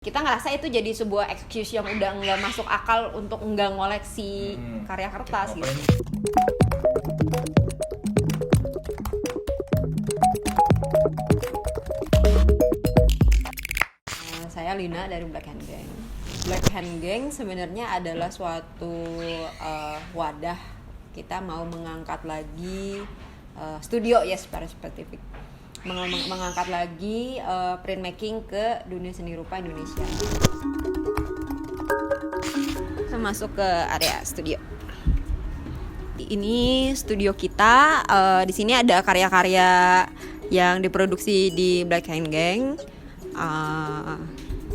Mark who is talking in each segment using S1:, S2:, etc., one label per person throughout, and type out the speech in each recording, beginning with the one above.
S1: Kita ngerasa itu jadi sebuah excuse yang udah nggak masuk akal untuk nggak ngoleksi karya kertas gitu. Saya Lina dari Black Hand Gang. Black Hand Gang sebenarnya adalah suatu wadah kita mau mengangkat lagi studio ya secara spesifik. Mengangkat lagi printmaking ke dunia seni rupa Indonesia. Kita masuk ke area studio. Ini studio kita. Di sini ada karya-karya yang diproduksi di Black Hand Gang.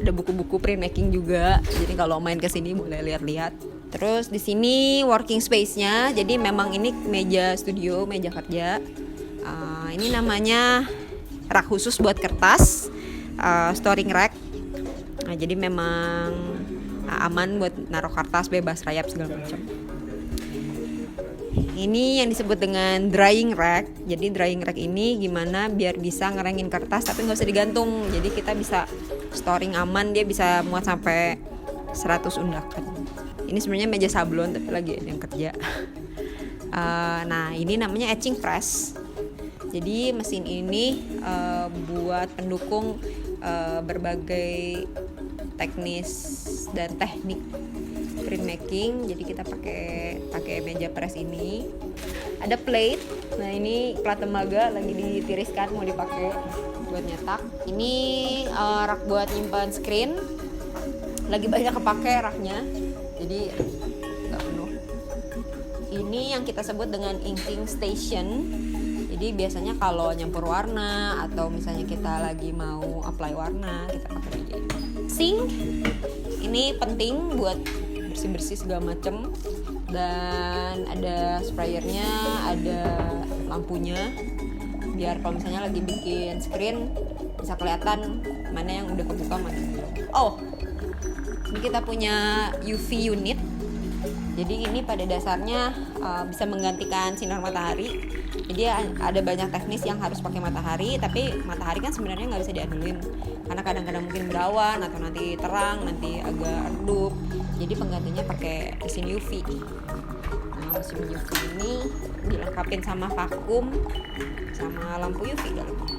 S1: Ada buku-buku printmaking juga. Jadi kalau main ke sini boleh lihat-lihat. Terus di sini working space-nya. Jadi memang ini meja studio, meja kerja. Ini namanya rak khusus buat kertas, storing rack. Nah, jadi memang aman buat naruh kertas, bebas rayap segala macam. Ini yang disebut dengan drying rack. Jadi drying rack ini gimana biar bisa ngerengin kertas tapi nggak usah digantung. Jadi kita bisa storing aman, dia bisa muat sampai 100 undakan. Ini sebenarnya meja sablon tapi lagi ada yang kerja. Nah ini namanya etching press. Jadi mesin ini buat pendukung berbagai teknis dan teknik printmaking. Jadi kita pakai meja press ini. Ada plate. Nah ini plat temaga lagi ditiriskan mau dipakai buat nyetak. Ini rak buat nyimpan screen. Lagi banyak kepake raknya. Jadi nggak penuh. Ini yang kita sebut dengan inking station. Jadi biasanya kalau nyampur warna atau misalnya kita lagi mau apply warna, kita pakai meja ini. Sink ini penting buat bersih-bersih segala macem. Dan ada sprayernya, ada lampunya. Biar kalau misalnya lagi bikin screen bisa kelihatan mana yang udah kebuka, mana yang belum. Oh, ini kita punya UV unit. Jadi ini pada dasarnya bisa menggantikan sinar matahari. Jadi ada banyak teknis yang harus pakai matahari, tapi matahari kan sebenarnya nggak bisa diandelin karena kadang-kadang mungkin berawan atau nanti terang, nanti agak redup. Jadi penggantinya pakai mesin UV. Nah, mesin UV ini dilengkapin sama vakum sama lampu UV dalamnya.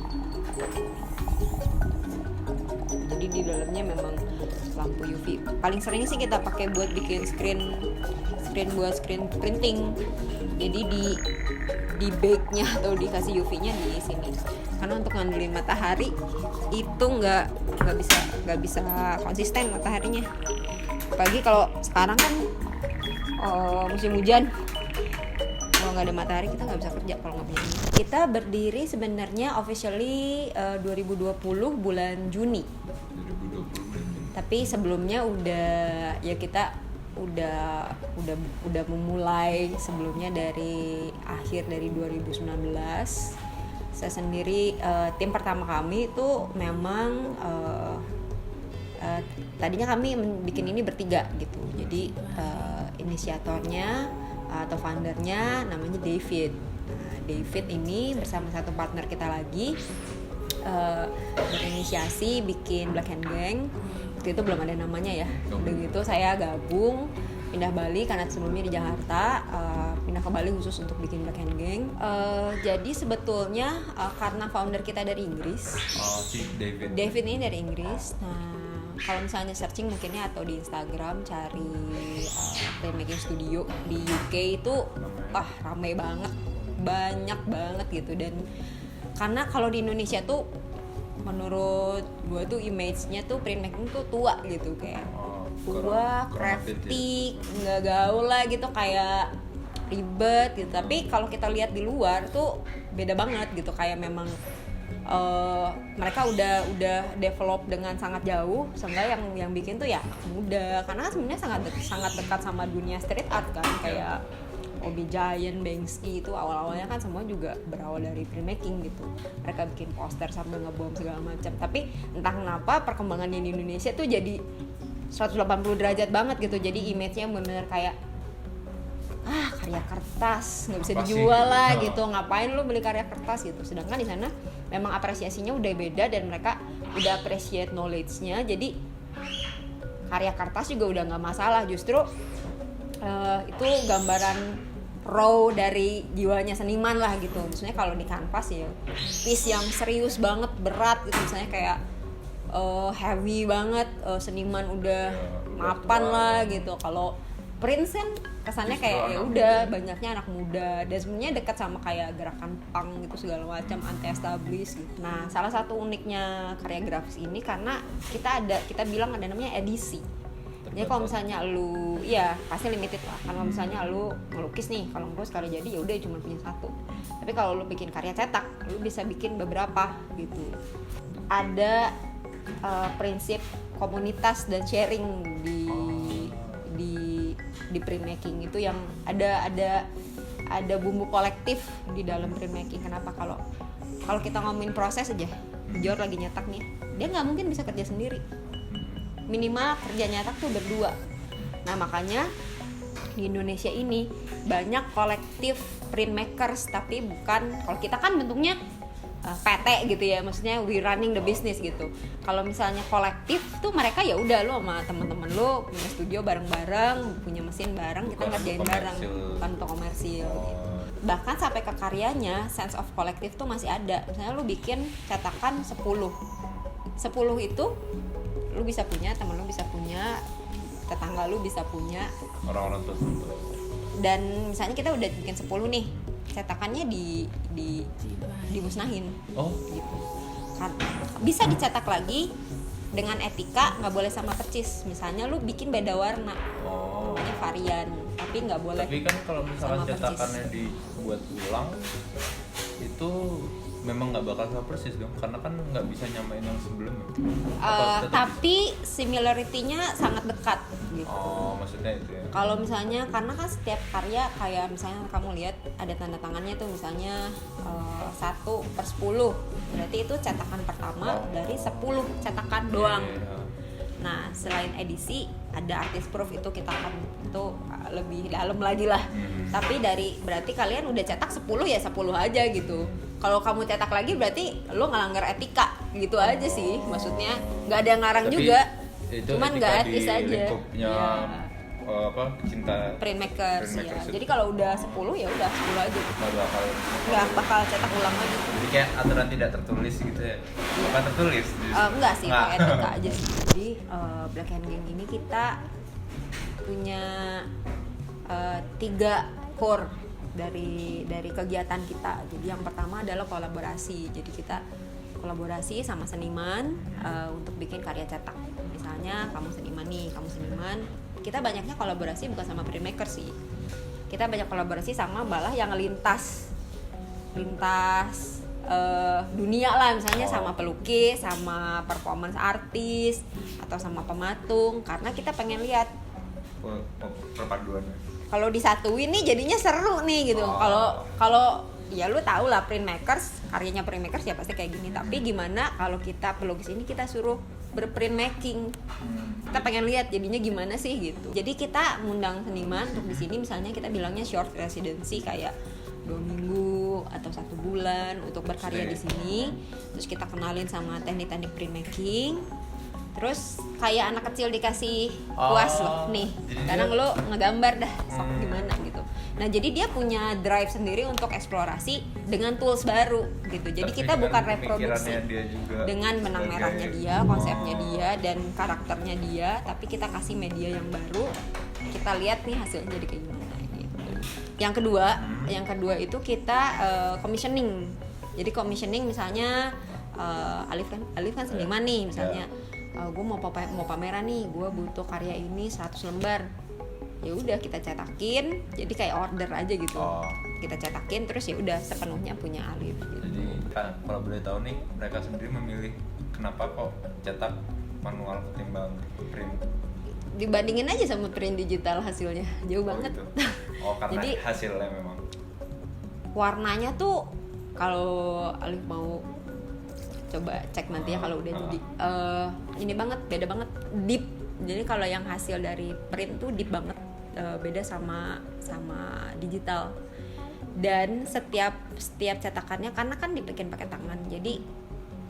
S1: Jadi di dalamnya memang lampu UV. Paling sering sih kita pakai buat bikin screen buat screen printing. Jadi di bake-nya atau dikasih UV-nya di sini. Karena untuk ngandelin matahari itu nggak bisa konsisten mataharinya. Apalagi kalau sekarang kan musim hujan. Kalau nggak ada matahari kita nggak bisa kerja kalau nggak punya ini. Kita berdiri sebenarnya officially 2020 bulan Juni. Tapi sebelumnya kita udah memulai sebelumnya dari akhir dari 2019. Saya sendiri tim pertama kami itu memang tadinya kami bikin ini bertiga gitu. Jadi inisiatornya atau foundernya namanya David. Nah, David ini bersama satu partner kita lagi berinisiasi bikin Black Hand Gang. Waktu itu belum ada namanya ya. Udah gitu saya gabung pindah Bali karena sebelumnya di Jakarta, pindah ke Bali khusus untuk bikin Black Hand Gang. Jadi sebetulnya karena founder kita dari Inggris.
S2: Si
S1: David ini dari Inggris. Nah kalau misalnya searching mungkinnya atau di Instagram cari printmaking studio di UK itu ramai banget, banyak banget gitu. Dan karena kalau di Indonesia tuh menurut gue tuh image-nya tuh printmaking tuh tua gitu, kayak tua, crafty, nggak gaul lah gitu, kayak ribet gitu. Tapi kalau kita lihat di luar tuh beda banget gitu, kayak memang mereka udah develop dengan sangat jauh, sehingga yang bikin tuh ya muda, karena sebenarnya sangat dekat sama dunia street art kan, kayak Obi Giant, Banksy itu awal-awalnya kan semua juga berawal dari printmaking gitu. Mereka bikin poster sambil ngebom segala macam. Tapi entah kenapa perkembangannya di Indonesia tuh jadi 180 derajat banget gitu. Jadi image-nya benar-benar kayak karya kertas nggak bisa dijual lah gitu. Ngapain lu beli karya kertas gitu. Sedangkan di sana memang apresiasinya udah beda dan mereka udah appreciate knowledge-nya. Jadi karya kertas juga udah nggak masalah, justru itu gambaran raw dari jiwanya seniman lah gitu. Misalnya kalau di kanvas ya piece yang serius banget, berat gitu, misalnya kayak heavy banget, seniman udah mapan lah gitu. Kalau print kan kesannya kayak ya udah banyaknya anak muda, dan sebenarnya dekat sama kayak gerakan punk gitu segala macam, anti established gitu. Nah, salah satu uniknya karya grafis ini karena kita bilang ada namanya edisi. Jadi kalau misalnya lu, ya pasti limited lah. Kalau misalnya lu ngelukis nih, kalau gue sekali jadi ya udah cuma punya satu. Tapi kalau lu bikin karya cetak, lu bisa bikin beberapa gitu. Ada prinsip komunitas dan sharing di printmaking itu, yang ada bumbu kolektif di dalam printmaking. Kenapa? Kalau kita ngomongin proses aja, Jor lagi nyetak nih, dia nggak mungkin bisa kerja sendiri. Minimal kerja nyetak tuh berdua. Nah, makanya di Indonesia ini banyak kolektif printmakers, tapi bukan, kalau kita kan bentuknya PT gitu ya, maksudnya we running the business gitu. Kalau misalnya kolektif tuh mereka ya udah lo sama teman-teman lo punya studio bareng-bareng, punya mesin bareng, kita ngerjain bareng, bukan untuk komersil gitu. Bahkan sampai ke karyanya sense of kolektif tuh masih ada. Misalnya lo bikin cetakan 10 itu lu bisa punya, teman lu bisa punya, tetangga lu bisa punya,
S2: orang-orang tertentu.
S1: Dan misalnya kita udah bikin 10 nih, cetakannya dimusnahin.
S2: Oh,
S1: gitu. Kan bisa dicetak lagi dengan etika, nggak boleh sama percis. Misalnya lu bikin beda warna, namanya varian, tapi nggak boleh.
S2: Tapi kan kalau misalkan cetakannya dibuat ulang, itu memang nggak bakal sama persis dong, karena kan nggak bisa nyamain yang sebelumnya.
S1: Tapi similarity-nya sangat dekat gitu.
S2: Oh, maksudnya itu ya.
S1: Kalau misalnya, karena kan setiap karya kayak misalnya kamu lihat ada tanda tangannya tuh, misalnya 1/10, berarti itu cetakan pertama dari 10 cetakan doang. Nah, selain edisi ada artist proof, itu kita akan itu lebih dalam lagi lah. Tapi berarti kalian udah cetak 10 ya 10 aja gitu. Kalau kamu cetak lagi berarti lo ngelanggar etika gitu aja sih. Maksudnya nggak ada yang ngarang. Tapi juga, cuman nggak etis aja. Ya.
S2: Cinta
S1: printmakers ya. Jadi kalau udah 10 ya udah 10 aja. Nggak bakal cetak ulang lagi.
S2: Jadi kayak aturan tidak tertulis gitu ya. Bukan tertulis.
S1: Enggak sih, kayak etika aja sih. Jadi Black Hand Gang ini kita punya 3 core dari kegiatan kita. Jadi yang pertama adalah kolaborasi. Jadi kita kolaborasi sama seniman untuk bikin karya cetak. Misalnya kamu seniman, kita banyaknya kolaborasi bukan sama printmaker sih. Kita banyak kolaborasi sama malah yang lintas dunia lah, misalnya sama pelukis, sama performance artis, atau sama pematung, karena kita pengen lihat
S2: perpaduannya.
S1: Kalau disatuin nih jadinya seru nih gitu. Kalau ya lu tau lah karyanya printmakers ya pasti kayak gini. Tapi gimana kalau kita pelukis ini kita suruh berprintmaking? Kita pengen lihat jadinya gimana sih gitu. Jadi kita ngundang seniman untuk di sini, misalnya kita bilangnya short residency, kayak 2 minggu atau 1 bulan untuk berkarya di sini. Terus kita kenalin sama teknik-teknik printmaking. Terus kayak anak kecil dikasih kuas loh nih, kadang lo ngegambar dah sok gimana gitu. Nah, jadi dia punya drive sendiri untuk eksplorasi dengan tools baru gitu. Jadi kita bukan reproduksi dengan benang merahnya dia, konsepnya dia, dan karakternya dia, tapi kita kasih media yang baru. Kita lihat nih hasilnya jadi kayak gimana gitu. Yang kedua itu kita commissioning. Jadi commissioning misalnya Alif kan seniman nih misalnya. Gue mau pameran nih, gue butuh karya ini 100 lembar. Ya udah kita cetakin, jadi kayak order aja gitu. Kita cetakin terus ya udah sepenuhnya punya Alif gitu.
S2: Jadi kalau boleh tahu nih, mereka sendiri memilih kenapa kok cetak manual ketimbang print?
S1: Dibandingin aja sama print digital, hasilnya jauh banget.
S2: Gitu. Karena jadi hasilnya memang
S1: warnanya tuh, kalau Alif mau coba cek nanti ya kalau udah jadi ini banget, beda banget, deep. Jadi kalau yang hasil dari print tuh deep banget, beda sama digital. Dan setiap cetakannya, karena kan dibikin pakai tangan, jadi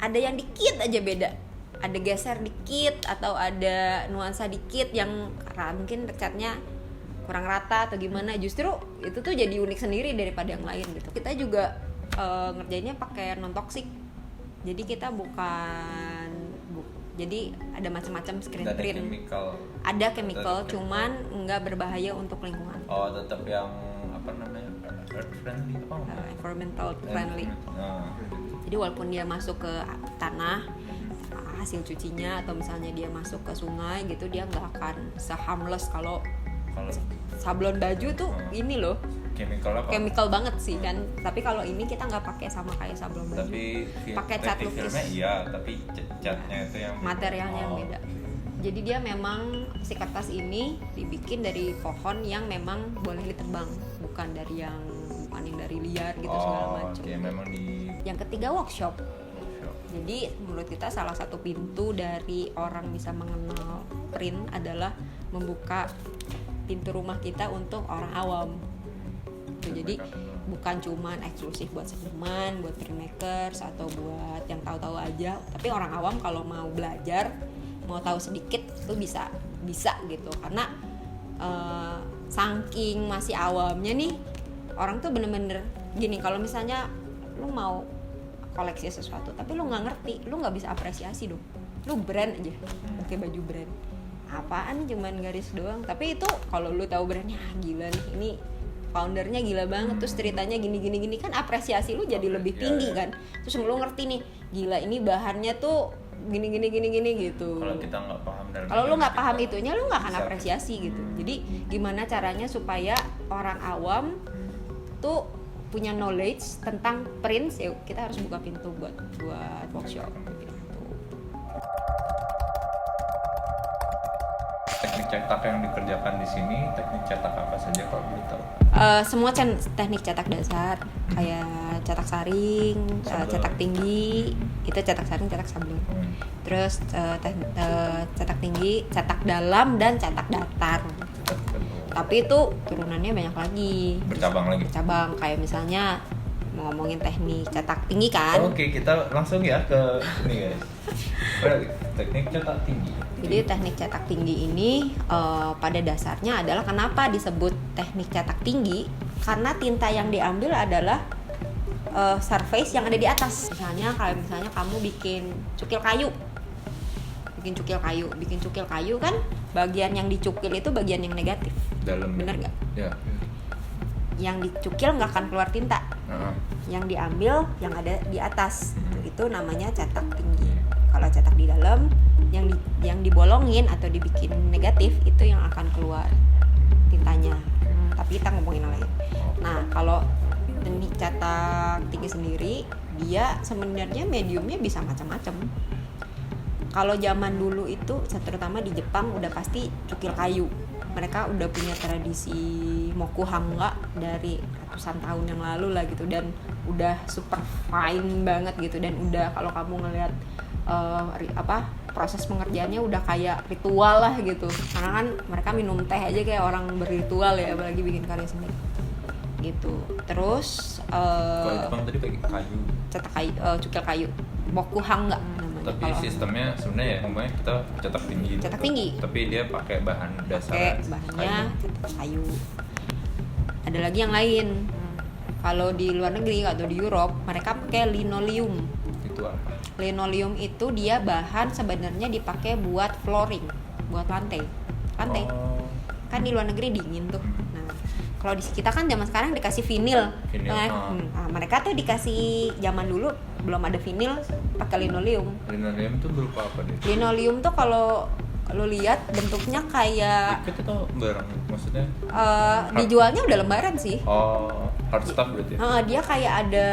S1: ada yang dikit aja beda. ada geser dikit atau ada nuansa dikit yang mungkin catnya kurang rata atau gimana, justru itu tuh jadi unik sendiri daripada yang lain gitu. Kita juga ngerjainnya pakai non toxic, jadi kita jadi ada macam-macam screen print. Ada chemical, cuman nggak berbahaya untuk lingkungan.
S2: Oh, tetap yang apa namanya, earth friendly apa?
S1: Environmental friendly. Jadi walaupun dia masuk ke tanah, hasil cucinya atau misalnya dia masuk ke sungai gitu, dia nggak akan se-harmless kalau sablon baju tuh ini loh. Chemical banget sih kan. Tapi kalau ini kita nggak pakai sama kayak sablon baju.
S2: Tapi
S1: pakai cat lukis.
S2: Iya, tapi catnya itu yang
S1: materialnya yang beda. Jadi dia memang si kertas ini dibikin dari pohon yang memang boleh ditebang, bukan yang dari liar gitu segala macam.
S2: Okay. Memang
S1: Yang ketiga workshop. Jadi menurut kita salah satu pintu dari orang bisa mengenal print adalah membuka pintu rumah kita untuk orang awam. Jadi bukan cuman eksklusif buat seniman, buat printmakers atau buat yang tahu-tahu aja, tapi orang awam kalau mau belajar, mau tahu sedikit itu bisa gitu. Karena saking masih awamnya nih, orang tuh bener-bener gini, kalau misalnya lu mau koleksi sesuatu tapi lu nggak ngerti, lu nggak bisa apresiasi dong. Lu brand aja, pakai baju brand, apaan cuman garis doang. Tapi itu kalau lu tahu brandnya, gila nih, ini foundernya gila banget, terus ceritanya gini kan apresiasi lu jadi lebih tinggi kan. Terus lu ngerti nih, gila ini bahannya tuh gini gitu.
S2: Kalau kita nggak paham,
S1: kalau lu nggak paham itunya, lu nggak akan apresiasi gitu. Jadi gimana caranya supaya orang awam tuh punya knowledge tentang prints, ya kita harus buka pintu buat workshop gitu.
S2: Teknik cetak yang dikerjakan di sini, teknik cetak apa saja kalau boleh tahu?
S1: Semua teknik cetak dasar, kayak cetak saring, cetak tinggi, itu cetak saring, cetak sablon. Terus cetak tinggi, cetak dalam, dan cetak datar. Tapi itu turunannya banyak lagi. Bercabang, kayak misalnya mau ngomongin teknik cetak tinggi kan.
S2: Oke, kita langsung ya ke ini guys. Teknik cetak tinggi.
S1: Jadi teknik cetak tinggi ini pada dasarnya adalah kenapa disebut teknik cetak tinggi, karena tinta yang diambil adalah surface yang ada di atas. Misalnya kamu bikin cukil kayu kan, bagian yang dicukil itu bagian yang negatif.
S2: Dalam.
S1: Bener nggak?
S2: Ya.
S1: Yang dicukil nggak akan keluar tinta. Yang diambil yang ada di atas, itu namanya cetak tinggi. Kalau cetak di dalam, yang dibolongin atau dibikin negatif, itu yang akan keluar tintanya. Tapi kita ngomongin yang lain. Nah, kalau teknik cetak tinggi sendiri, dia sebenarnya mediumnya bisa macam-macam. Kalau zaman dulu itu, terutama di Jepang, udah pasti cukil kayu. Mereka udah punya tradisi mokuhanga dari ratusan tahun yang lalu lah gitu, dan udah super fine banget gitu. Dan udah kalau kamu ngelihat proses pengerjaannya udah kayak ritual lah gitu. Karena kan mereka minum teh aja kayak orang berritual ya, apalagi bikin karya sendiri gitu. Terus
S2: kalau Jepang tadi pakai kayu,
S1: cetak kayu, cukil kayu, mokuhanga namanya.
S2: Tapi
S1: kalau
S2: sistemnya sebenarnya ya ngomongnya kita cetak tinggi.
S1: Cetak tinggi.
S2: Tapi dia pakai bahan dasar.
S1: Bahannya cetak kayu. Ada lagi yang lain. Kalau di luar negeri atau di Europe, mereka pakai linoleum.
S2: Itu apa?
S1: Linoleum itu dia bahan sebenarnya dipakai buat flooring, buat lantai. Kan di luar negeri dingin tuh. Nah, kalau di kita kan zaman sekarang dikasih vinil. Nah, mereka tuh dikasih, zaman dulu belum ada vinil, pakai linoleum.
S2: Linoleum itu berupa apa nih?
S1: Linoleum tuh kalau lo lihat bentuknya kayak
S2: liquid atau barang, maksudnya?
S1: Dijualnya udah lembaran sih.
S2: Hard stuff berarti.
S1: Dia kayak ada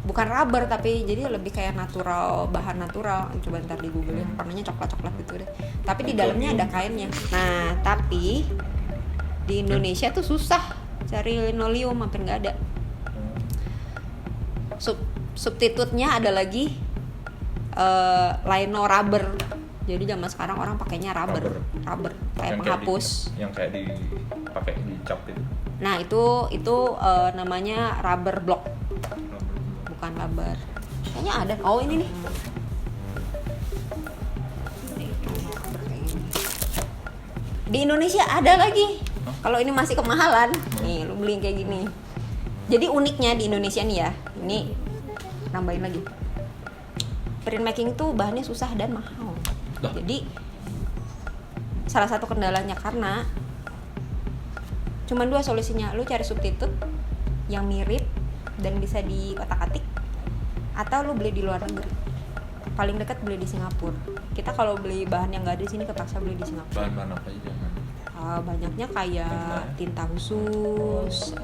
S1: bukan rubber, tapi jadi lebih kayak natural, bahan natural. Coba ntar di Google ya, warnanya coklat gitu deh. Tapi di dalamnya ada kainnya. Nah, tapi di Indonesia tuh susah cari linoleum, hampir nggak ada. Substitutnya ada lagi lino rubber. Jadi zaman sekarang orang pakainya rubber kayak penghapus.
S2: Yang kayak dipakai dicap itu.
S1: Nah, itu namanya rubber block. Bukan rubber. Kayaknya ada. Oh, ini nih. Di Indonesia ada lagi.
S2: Hah?
S1: Kalau ini masih kemahalan, nih lu beli yang kayak gini. Jadi uniknya di Indonesia nih ya, ini nambahin lagi. Printmaking tuh bahannya susah dan mahal.
S2: Loh.
S1: Jadi salah satu kendalanya karena cuman 2 solusinya, lu cari substitute yang mirip dan bisa diotak-atik, atau lu beli di luar negeri. Paling dekat beli di Singapura. Kita kalau beli bahan yang nggak ada di sini kepaksa beli di Singapura.
S2: Bahan-bahan apa aja jangan.
S1: Banyaknya kayak tinta khusus,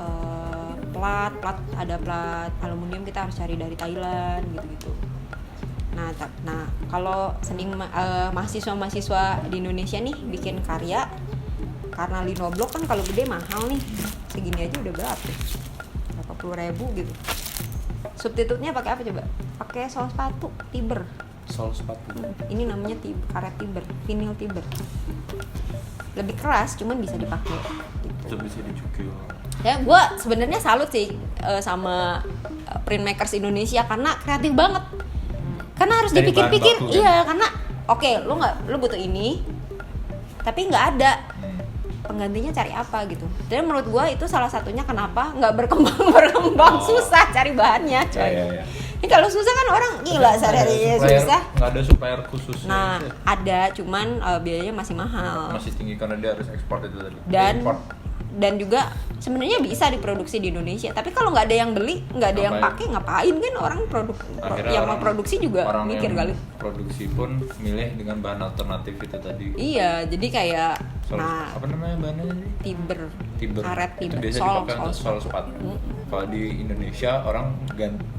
S1: plat ada plat aluminium kita harus cari dari Thailand gitu-gitu. Nah kalau mahasiswa di Indonesia nih bikin karya, karena linoblok kan kalau gede mahal nih, segini aja udah berapa puluh ribu gitu. Substitutnya pakai apa coba? Pakai sol sepatu Tiber.
S2: Sol sepatu.
S1: Ini namanya karet Tiber, vinyl Tiber. Lebih keras, cuman bisa dipakai. Gitu.
S2: Itu bisa dicukil.
S1: Ya, gue sebenarnya salut sih sama printmakers Indonesia karena kreatif banget. Karena harus
S2: Dari
S1: dipikir-pikir,
S2: bahan baku,
S1: iya karena oke, lu butuh ini, tapi nggak ada. Penggantinya cari apa gitu. Dan menurut gue itu salah satunya kenapa nggak berkembang susah cari bahannya coy.
S2: Ya.
S1: Ini kalau susah kan orang gila sehari-hari susah.
S2: Nggak ada supplier khusus.
S1: Nah ada cuman biayanya masih mahal.
S2: Masih tinggi karena dia harus ekspor itu tadi.
S1: Dan juga sebenarnya bisa diproduksi di Indonesia. Tapi kalau nggak ada yang beli, nggak ada yang pakai, ngapain kan orang yang mau produksi juga
S2: orang
S1: mikir
S2: yang
S1: kali.
S2: Produksi pun milih dengan bahan alternatif itu tadi.
S1: Iya, jadi kayak
S2: Apa namanya bahannya tadi?
S1: Tiber, karet
S2: Itu
S1: Tiber,
S2: biasa dipakai untuk sol sepatu. Kalau di Indonesia orang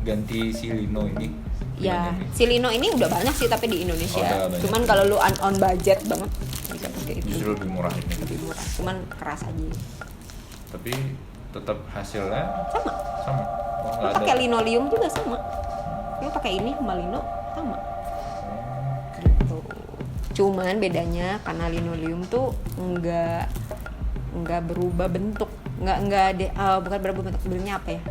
S2: ganti si lino ini.
S1: Ya, si lino ini udah banyak sih tapi di Indonesia.
S2: Banyak.
S1: Cuman kalau lu on budget banget bisa pakai itu.
S2: Justru lebih murah ini.
S1: Lebih murah, cuman keras aja.
S2: Tapi tetap hasilnya
S1: Sama.
S2: Oh,
S1: Lu
S2: nggak ada.
S1: pakai linoleum juga sama. Lu pakai ini sama lino sama.
S2: Gitu.
S1: Cuman bedanya karena linoleum tuh nggak berubah bentuk, bukan berubah bentuk, sebenarnya apa ya?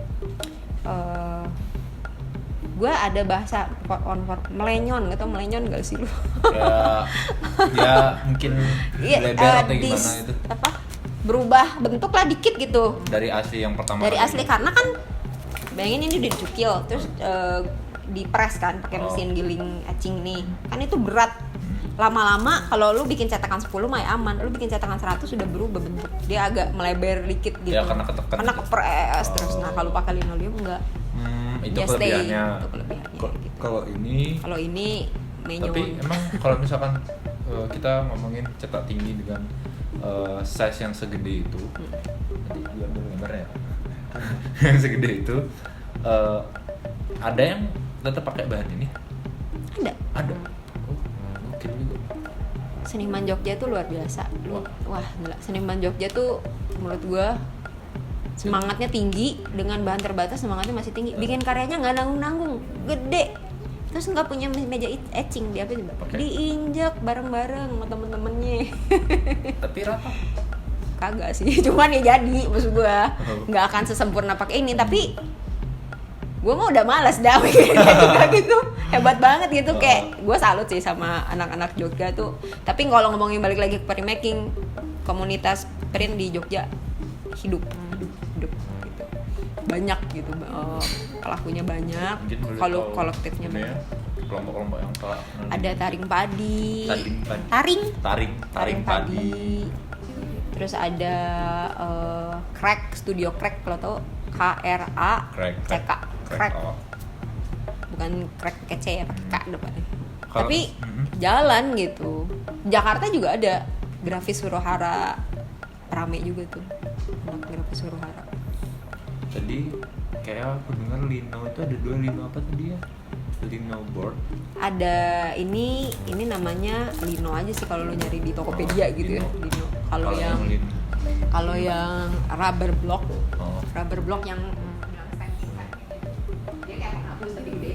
S1: Gue ada bahasa melenyon, nggak tau melenyon nggak sih lu?
S2: Ya mungkin lebar atau gimana itu.
S1: Apa? Berubah bentuk lah dikit gitu.
S2: Dari asli yang pertama.
S1: Dari asli karena kan bayangin ini udah dicukil terus dipres kan pakai mesin giling etching nih. Kan itu berat. Lama-lama kalau lu bikin cetakan 10 mah aman, lu bikin cetakan 100 sudah berubah bentuk. Dia agak melebar dikit gitu.
S2: Ya karena ketekan.
S1: Karena kepres terus. Nah, kalau pakai linoleum enggak.
S2: Itu
S1: Ya,
S2: kelebihannya.
S1: Itu kelebihannya gitu.
S2: Kalau ini
S1: menyon.
S2: tapi emang kalau misalkan kita ngomongin cetak tinggi dengan size yang segede itu, nanti gue ambil gambarnya ya. Yang segede itu ada yang tetap pakai bahan ini? Ada. Oh, mungkin juga.
S1: Seniman Jogja tuh luar biasa. Wah, gila. Seniman Jogja tuh menurut gua semangatnya tinggi, dengan bahan terbatas semangatnya masih tinggi. Bikin karyanya nggak nanggung-nanggung, gede. Terus nggak punya meja etching, dia apa coba? Diinjak bareng-bareng sama temen-temennya.
S2: Tapi rata?
S1: Kagak sih, cuman ya jadi maksud gua nggak akan sesempurna pakai ini, tapi gue mah udah malas dah kayak gitu. Hebat banget gitu, kayak gue salut sih sama anak-anak Jogja tuh. Tapi kalau ngomongin balik lagi ke printmaking, komunitas print di Jogja hidup gitu. Banyak gitu, pelakunya banyak, kalau kolektifnya banyak.
S2: Kelompok-kelompok yang
S1: ada taring padi, taring padi. Terus ada crack, studio crack, kalau tau crack. Bukan crack kece ya, pakai K depannya. Tapi jalan gitu. Jakarta juga ada Grafis Surohara, rame juga tuh anak Grafis Surohara.
S2: Tadi kayak aku dengar lino itu ada 2 lino apa tadi ya? Lino board. Ada
S1: ini namanya lino aja sih kalau lo nyari di Tokopedia gitu ya. Lino. Kalau yang rubber block yang dia kayak penghapus tadi gede.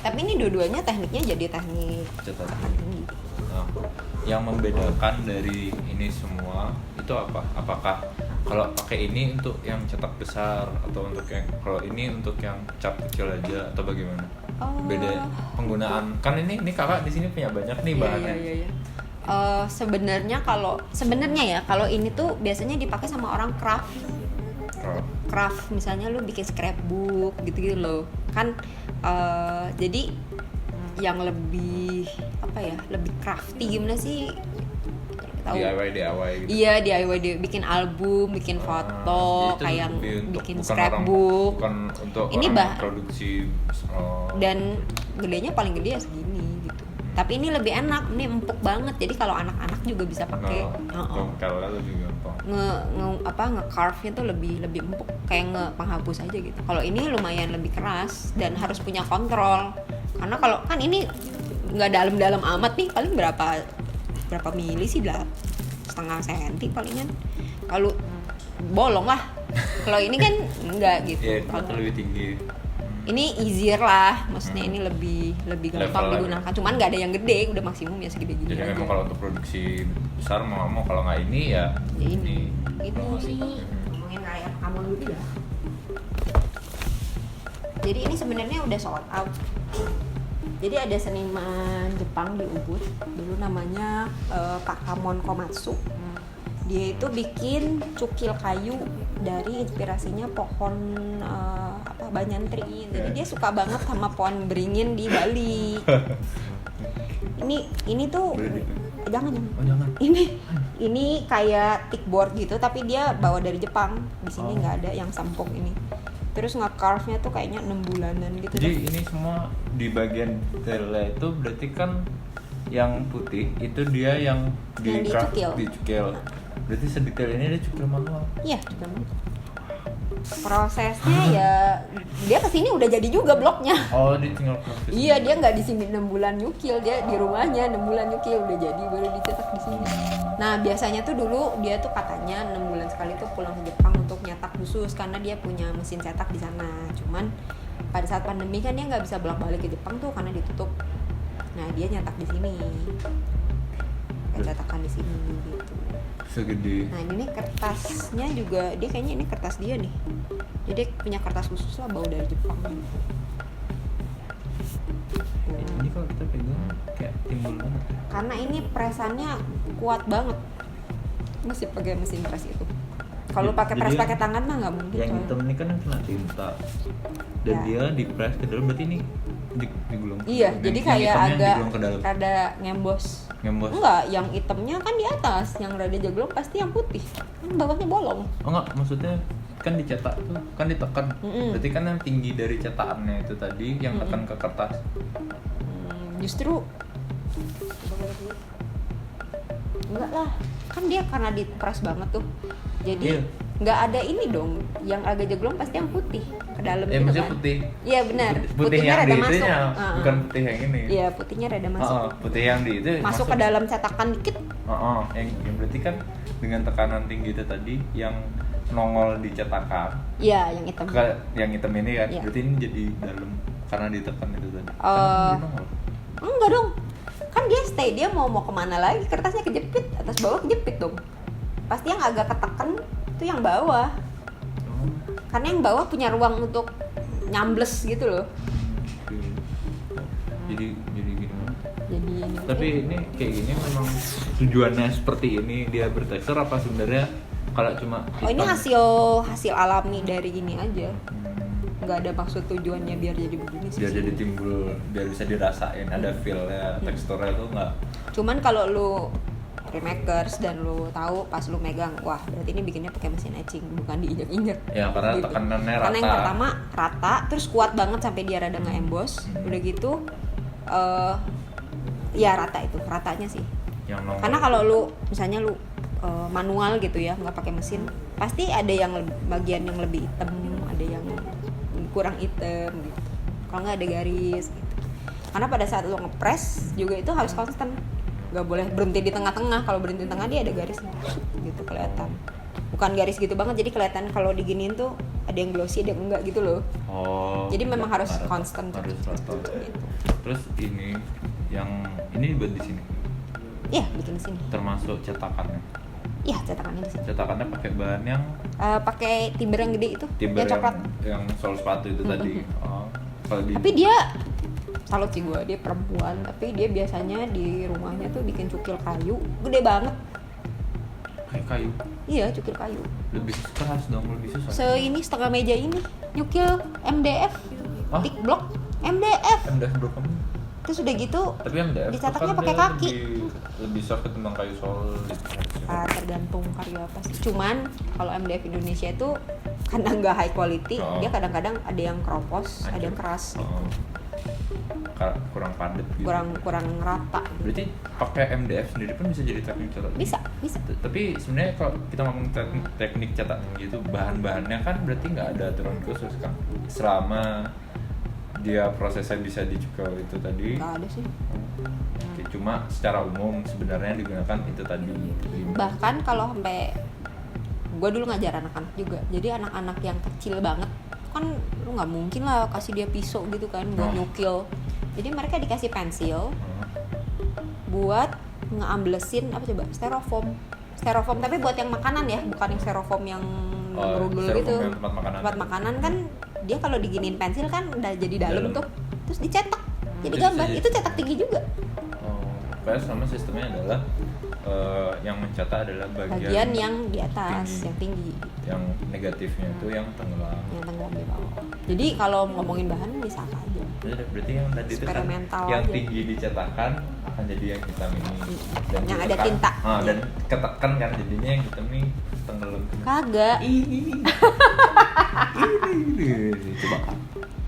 S1: Tapi ini dua-duanya tekniknya jadi teknik
S2: cetak tinggi. Nah, yang membedakan dari ini semua itu apa? Apakah kalau pakai ini untuk yang cetak besar atau untuk yang kalau ini untuk yang cat kecil aja atau bagaimana? Beda penggunaan kan ini kakak di sini punya banyak nih bahannya.
S1: Iya. Sebenarnya ya kalau ini tuh biasanya dipakai sama orang craft misalnya lu bikin scrapbook gitu loh kan, jadi yang lebih lebih crafty gimana sih, tahu?
S2: DIY gitu.
S1: Iya, DIY dia bikin album, bikin foto, kayak bikin scrapbook.
S2: Bukan untuk
S1: ini
S2: orang produksi.
S1: Dan gedenya paling gede ya segini gitu. Tapi ini lebih enak, ini empuk banget. Jadi kalau anak-anak juga bisa pakai.
S2: Kalau lebih gampang.
S1: Nge-carve-nya tuh lebih empuk, kayak penghapus aja gitu. Kalau ini lumayan lebih keras dan harus punya kontrol. Karena kalau kan ini nggak dalam-dalam amat nih, paling berapa mili sih, setengah senti palingan. Kalau bolong lah. Kalau ini kan enggak gitu.
S2: Iya, itu lebih tinggi.
S1: Ini easier lah, maksudnya ini lebih gampang digunakan. Cuman nggak ada yang gede, udah maksimum ya segede gini.
S2: Jadi memang kalau untuk produksi besar mau kalau nggak ini ya
S1: ini. Itu sih ngomongin kayak kamu dulu ya. Jadi ini sebenarnya udah sold out. Jadi ada seniman Jepang di Ubud, dulu namanya Takamon Komatsu. Dia itu bikin cukil kayu dari inspirasinya pohon banyantri. Jadi dia suka banget sama pohon beringin di Bali. Ini tuh jangan. Ini kayak thickboard gitu, tapi dia bawa dari Jepang. Di sini nggak ada yang sampok ini. Terus nge-carve-nya tuh kayaknya 6 bulanan gitu.
S2: Jadi ini semua di bagian detailnya itu berarti kan yang putih itu dia yang dicukil. Berarti sedetail ini dia cukil manual.
S1: Iya, cukil manual. Prosesnya ya dia kesini udah jadi juga bloknya.
S2: Oh, dia tinggal proses.
S1: Iya, dia nggak di sini 6 bulan nyukil, dia di rumahnya 6 bulan nyukil udah jadi baru dicetak di sini. Nah, biasanya tuh dulu dia tuh katanya 6 bulan sekali tuh pulang ke Jepang untuk nyetak khusus karena dia punya mesin cetak di sana. Cuman pada saat pandemi kan dia nggak bisa bolak-balik ke Jepang tuh karena ditutup. Nah, dia nyetak di sini. Cetakan di sini gitu.
S2: Segede.
S1: Nah, ini kertasnya juga dia kayaknya ini kertas dia nih. Jadi punya kertas khusus lah bawa dari Jepang.
S2: Ini kalau kita pegang kayak timbul banget.
S1: Karena ini presannya kuat banget. Mesti pakai mesin pres itu. Kalau pakai pres pakai tangan mah nggak mungkin.
S2: Yang hitam ini kan kena tinta. Dan dia dipres ke dalam, berarti ini digulung.
S1: Iya, jadi kayak agak rada ngembos. Enggak, yang hitamnya kan di atas, yang rada jaglong pasti yang putih. Kan bawahnya bolong.
S2: Oh enggak, maksudnya kan dicetak tuh kan ditekan. Berarti kan yang tinggi dari cetakannya itu tadi yang tekan ke kertas.
S1: Justru enggak lah, kan dia karena diperas banget tuh. Jadi nggak ada ini dong, yang agak jaglong pasti yang putih ke dalam gitu
S2: maksudnya
S1: kan.
S2: Putih.
S1: Iya benar.
S2: Putihnya
S1: rada masuk.
S2: Itunya, bukan putih yang ini.
S1: Iya, putihnya rada masuk.
S2: Putih yang di itu
S1: masuk ke dalam cetakan dikit.
S2: Yang berarti kan dengan tekanan tinggi itu tadi yang nongol di cetakan.
S1: Iya, yang hitam.
S2: Yang hitam ini kan, berarti ini jadi dalam karena ditekan itu tadi.
S1: Enggak dong. Kan dia stay, dia mau kemana lagi, kertasnya kejepit, atas bawah kejepit dong. Pasti yang agak ketekan itu yang bawah. Karena yang bawah punya ruang untuk nyambles gitu loh.
S2: Jadi gini.
S1: Jadi
S2: tapi ini kayak gini memang tujuannya seperti ini, dia bertekstur apa sebenarnya kalau cuma hitam?
S1: ini hasil alami dari ini aja. Nggak ada maksud tujuannya biar jadi begini sih.
S2: Biar jadi timbul, biar bisa dirasain ada feel-nya, teksturnya tuh nggak.
S1: Cuman kalau lu remakers dan lu tahu pas lu megang, wah berarti ini bikinnya pakai mesin etching, bukan diinjek-injek.
S2: Ya karena gitu. Tekanannya rata.
S1: Karena yang pertama rata, terus kuat banget sampai dia rada nge-emboss. Udah gitu ya rata itu, ratanya sih. Karena kalau lu misalnya lu manual gitu ya, nggak pakai mesin, pasti ada yang bagian yang lebih hitam, ada yang kurang hitam gitu. Kalau nggak ada garis gitu. Karena pada saat lu ngepres juga itu harus konstan. Gak boleh berhenti di tengah-tengah. Kalau berhenti di tengah dia ada garisnya gitu kelihatan. Bukan garis gitu banget, jadi kelihatan kalau diginiin tuh ada yang glossy, ada yang enggak gitu loh. Jadi memang harus konstan
S2: harus rata gitu. Terus ini buat di sini.
S1: Iya, bikin di sini.
S2: Termasuk cetakannya.
S1: Iya, cetakannya di sini.
S2: Cetakannya pakai bahan yang
S1: Pakai timber yang gede itu,
S2: timber
S1: yang coklat.
S2: yang sol sepatu itu tadi. Oh, kalau di
S1: Tapi dia salut sih gue, dia perempuan, tapi dia biasanya di rumahnya tuh bikin cukil kayu, gede banget.
S2: kayak kayu
S1: Iya, cukil kayu.
S2: lebih keras dong, lebih susah.
S1: Ini setengah meja ini, nyukil MDF,
S2: Hah?
S1: thick block MDF.
S2: MDF bro kamu.
S1: Terus udah gitu
S2: Tapi MDF tuh
S1: dicetaknya
S2: kan
S1: pakai
S2: dia
S1: kaki.
S2: lebih soft ketimbang kayu solid.
S1: Tergantung karya apa sih. Cuman kalau MDF Indonesia itu karena nggak high quality,
S2: Oh.
S1: dia kadang-kadang ada yang keropos, ada yang
S2: Hancur.
S1: keras,
S2: Oh. Kurang padat gitu.
S1: kurang rata.
S2: Berarti pakai MDF sendiri pun bisa jadi teknik cetak.
S1: Bisa.
S2: Tapi sebenarnya kalau kita ngomong teknik cetak gitu, bahan-bahannya kan berarti nggak ada aturan khusus kan. Selama dia prosesnya bisa dicukur itu tadi.
S1: Nggak ada sih.
S2: Oke, cuma secara umum sebenarnya digunakan itu tadi.
S1: Bahkan kalau sampai gue dulu ngajar anak-anak juga, jadi anak-anak yang kecil banget kan lu nggak mungkin lah kasih dia pisau gitu kan buat nyukil. Jadi mereka dikasih pensil buat ngeamblesin apa coba, styrofoam tapi buat yang makanan ya, bukan yang styrofoam yang berudul gitu.
S2: Yang tempat
S1: makanan kan dia kalau diginiin pensil kan udah jadi dalam tuh, terus dicetak jadi
S2: Jadi
S1: gambar. Itu cetak tinggi juga.
S2: Kayak sama sistemnya adalah yang mencetak adalah
S1: Bagian yang di atas,
S2: tinggi.
S1: yang tinggi,
S2: yang negatifnya itu yang tenggelam.
S1: yang tenggelam di bawah. Jadi kalau ngomongin bahan bisa apa aja.
S2: Berarti yang tadi itu kan
S1: Eksperimental
S2: yang
S1: aja.
S2: tinggi dicetakkan akan jadi yang hitam ini. Dan
S1: Yang ada
S2: ditekan.
S1: tinta.
S2: Dan ketekan kan jadinya yang hitam ini tenggelam.
S1: Kagak.
S2: Ini. Coba kan.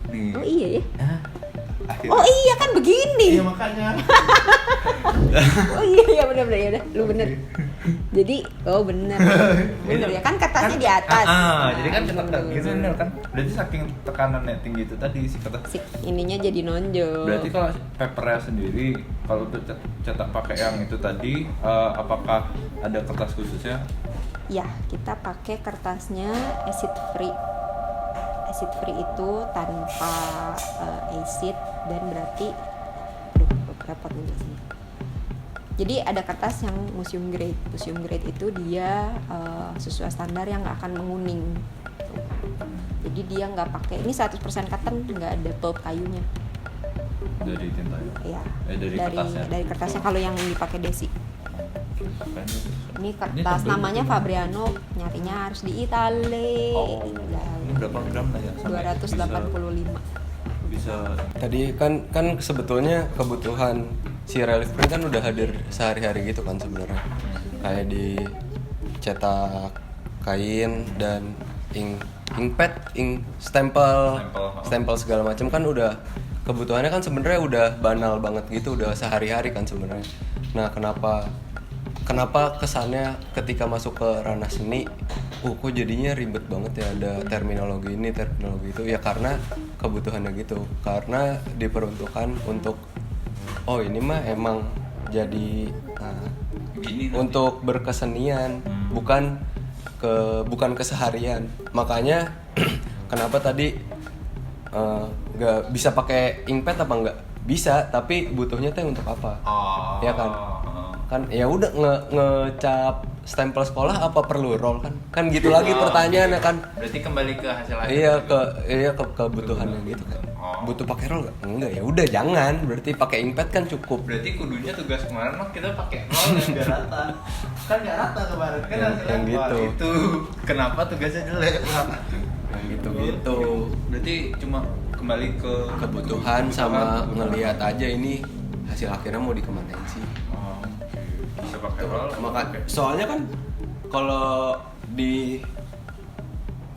S2: Nih.
S1: Oh iya ya.
S2: Akhirnya.
S1: Oh iya kan begini.
S2: Iya makanya.
S1: Oh iya benar-benar ya udah, lu bener. Jadi bener ya kan kertasnya di atas.
S2: Jadi kan cetak
S1: bener.
S2: gitu bener kan. Berarti saking tekanannya tinggi itu tadi si kertas.
S1: Ininya jadi nonjol.
S2: Berarti kalau papernya sendiri, kalau untuk cetak pakai yang itu tadi, apakah ada kertas khususnya?
S1: Ya, kita pakai kertasnya acid free. Acid free itu tanpa acid dan berarti repot nih sini. Jadi ada kertas yang museum grade. Museum grade itu dia sesuai standar yang nggak akan menguning. Jadi dia nggak pakai, ini 100% cotton, nggak ada pulp kayunya.
S2: Dari tintanya?
S1: Ya.
S2: Dari kertasnya?
S1: Dari kertasnya kalau yang dipakai Desi. Ini kertas
S2: tebel
S1: namanya
S2: gitu.
S1: Fabriano, nyarinya harus di Itali.
S2: Ini berapa gram lah ya?
S1: 285.
S2: Bisa.
S3: Tadi kan sebetulnya kebutuhan si relief print kan udah hadir sehari-hari gitu kan sebenarnya. Kayak dicetak kain dan inkpad, stempel segala macam kan udah kebutuhannya kan sebenarnya udah banal banget gitu, udah sehari-hari kan sebenarnya. Nah, kenapa kesannya ketika masuk ke ranah seni kok jadinya ribet banget ya, ada terminologi ini, terminologi itu, ya karena kebutuhannya gitu, karena diperuntukkan untuk ini mah emang jadi untuk berkesenian, bukan keseharian. Makanya kenapa tadi nggak bisa pakai inkpad apa nggak bisa, tapi butuhnya teh untuk apa? Ya kan ya udah ngecap stempel sekolah apa perlu roll kan gitu lagi pertanyaannya kan.
S2: Berarti kembali ke hasil akhir.
S3: Iya ke kebutuhannya gitu kan. Butuh pakai roll enggak? Ya udah jangan, berarti pakai inkpad kan cukup.
S2: Berarti kudunya tugas kemarin kita pakai roll yang biar rata. Kan nggak rata kemarin kan
S3: yang gitu.
S2: Itu kenapa tugasnya jelek
S3: Yang gitu.
S2: Berarti cuma kembali ke
S3: kebutuhan sama ngelihat aja ini hasil akhirnya mau dikemanain sih.
S2: Bisa pakai roll.
S3: Soalnya kan kalau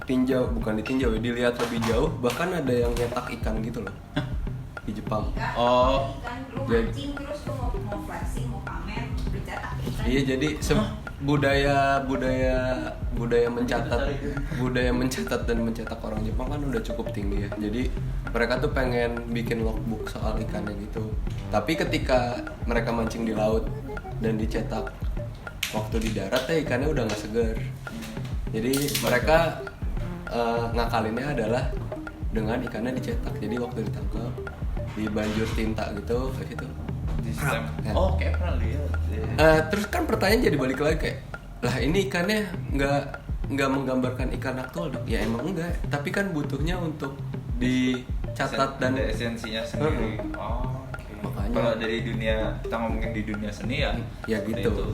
S3: bukan ditinjau, dilihat lebih jauh, bahkan ada yang nyetak ikan gitu loh di Jepang.
S1: Ikan lu
S3: Jadi-
S1: mancing terus lu mau flexing, mau pamer, dicetak ikan.
S3: Iya, jadi budaya mencatat dan mencetak orang Jepang kan udah cukup tinggi ya. Jadi mereka tuh pengen bikin logbook soal ikannya gitu. Tapi ketika mereka mancing di laut dan dicetak waktu di darat ikannya udah nggak seger. Jadi mereka ngakalinnya adalah dengan ikannya dicetak. Jadi waktu ditangkap dibanjur tinta gitu kayak gitu.
S2: Sistem.
S3: Ya.
S2: Kayak pernah lihat.
S3: Terus kan pertanyaan jadi balik lagi kayak lah ini ikannya nggak menggambarkan ikan aktual dong. Ya emang enggak, tapi kan butuhnya untuk dicatat dan
S2: ada esensinya sendiri. Oh, oke.
S3: Makanya.
S2: Kalau dari dunia, kita ngomongin di dunia seni ya
S3: ya gitu.
S2: itu.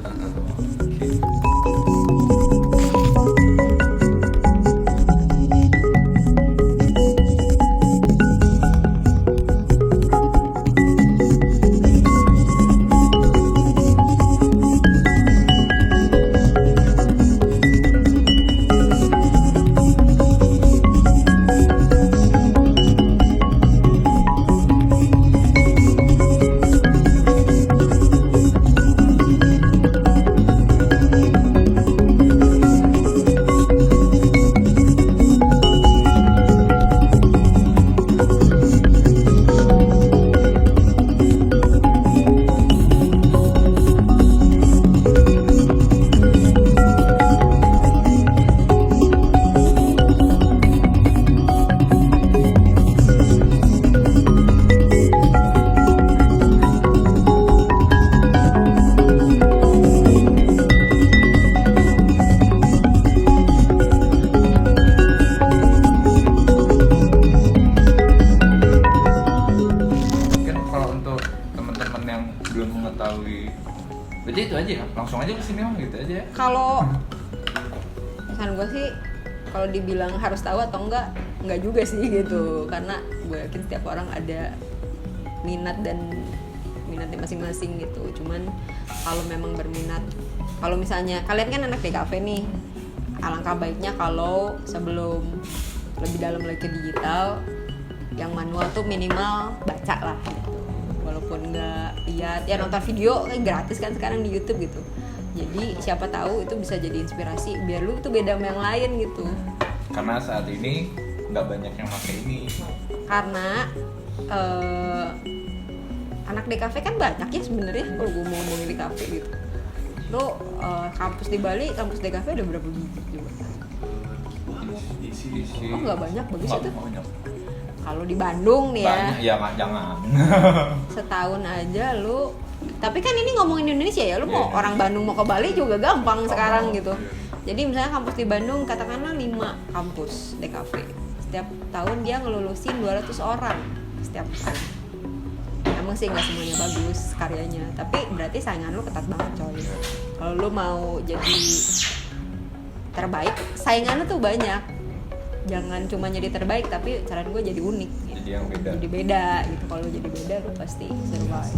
S2: Mungkin kalau untuk teman-teman yang belum mengetahui, berarti itu aja ya, langsung aja ke sini mah gitu aja ya.
S1: Kalau pesan gue sih, kalau dibilang harus tahu atau enggak juga sih gitu, karena gue yakin setiap orang ada minatnya masing-masing gitu. Cuman kalau memang berminat, kalau misalnya kalian kan anak DKV nih, alangkah baiknya kalau sebelum lebih dalam lagi ke digital, yang manual tuh minimal baca lah gitu. Walaupun nggak lihat, ya nonton video kan gratis kan sekarang di YouTube gitu. Jadi siapa tahu itu bisa jadi inspirasi biar lu tuh beda sama yang lain gitu.
S2: Karena saat ini nggak banyak yang pakai ini.
S1: Karena anak DKV kan banyak ya sebenarnya kalau gue mau ngomongin DKV gitu. Lo kampus di Bali, kampus DKV ada berapa biji juga?
S2: Isi.
S1: Oh nggak banyak, bagus
S2: Nggak
S1: itu.
S2: banyak.
S1: Kalau di Bandung nih ya,
S2: Banyak ya nggak, jangan.
S1: setahun aja lu. Tapi kan ini ngomongin Indonesia ya, lu mau
S2: Iya.
S1: orang Bandung mau ke Bali juga gampang sekarang gitu.
S2: Iya.
S1: Jadi misalnya kampus di Bandung katakanlah 5 kampus DKV. Setiap tahun dia ngelulusin 200 orang setiap tahun. Emang sih nggak semuanya bagus karyanya, tapi berarti saingan lu ketat banget coy. Kalau lu mau jadi terbaik, saingan lu tuh banyak. Jangan cuma jadi terbaik, tapi saran gue jadi unik. Gitu.
S2: Jadi yang beda.
S1: Jadi beda gitu. Kalau jadi beda lu pasti survive.